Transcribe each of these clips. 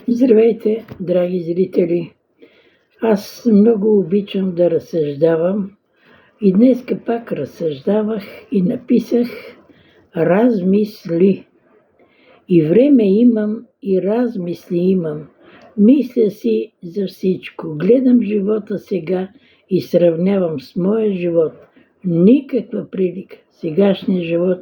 Здравейте, драги зрители! Аз много обичам да разсъждавам и днеска пак разсъждавах и написах размисли. И време имам, и размисли имам. Мисля си за всичко. Гледам живота сега и сравнявам с моя живот. Никаква прилика. Сегашният живот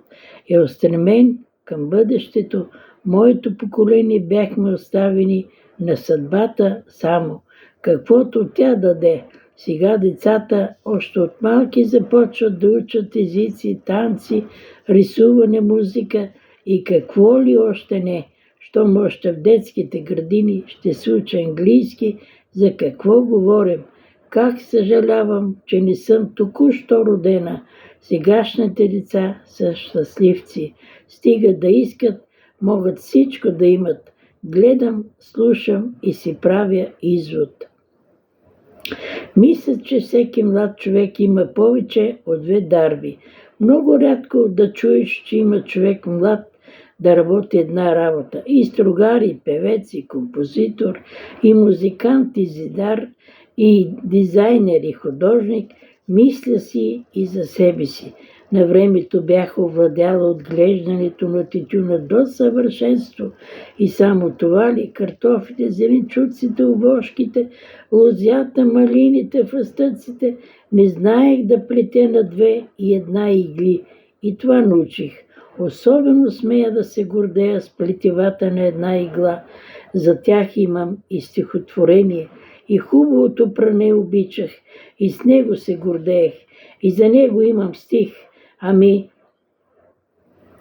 е устремен към бъдещето. Моето поколение бяхме оставени на съдбата само. Каквото тя даде. Сега децата още от малки започват да учат езици, танци, рисуване, музика и какво ли още не. Щом още в детските градини ще се учи английски, за какво говорим? Как съжалявам, че не съм току-що родена. Сегашните деца са щастливци. Стига да искат, могат всичко да имат. Гледам, слушам и си правя извод. Мисля, че всеки млад човек има повече от две дарби. Много рядко да чуеш, че има човек млад да работи една работа. И стругар, и певец, и композитор, и музикант, и зидар, и дизайнер, и художник. Мисля си и за себе си. На времето бях овладяла отглеждането на тютюна до съвършенство. И само това ли? Картофите, зеленчуците, овошките, лозята, малините, фъстъците. Не знаех да плетя на две и една игли. И това научих. Особено смея да се гордея с плетивата на една игла. За тях имам и стихотворение. И хубавото пране обичах. И с него се гордеех. И за него имам стих. Ами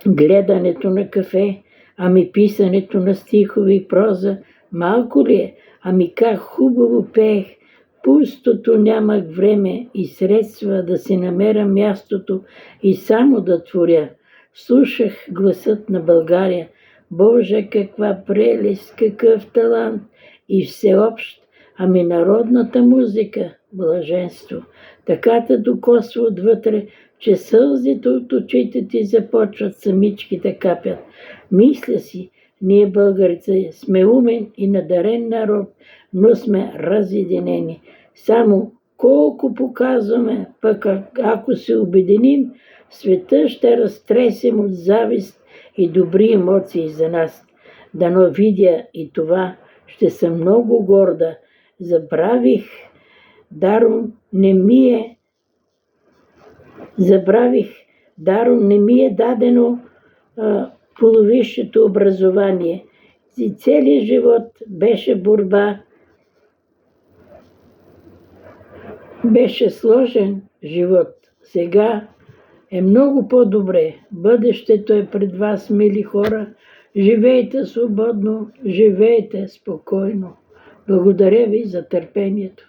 гледането на кафе, ами писането на стихове и проза, малко ли е? Ами как хубаво пеех. Пустото нямах време и средства да си намеря мястото и само да творя. Слушах гласът на България. Боже, каква прелест, какъв талант и всеобщ. Ами народната музика, блаженство. Така те докосва отвътре, че сълзите от очите ти започват самички да капят. Мисля си, ние българите сме умен и надарен народ, но сме разединени. Само колко показваме, пък ако се обединим, света ще разтресем от завист и добри емоции за нас. Дано видя и това, ще съм много горда. Забравих, даром не ми е дадено половишето образование. И целият живот беше борба. Беше сложен живот. Сега е много по-добре. Бъдещето е пред вас, мили хора. Живейте свободно, живейте спокойно. Благодаря ви за търпението.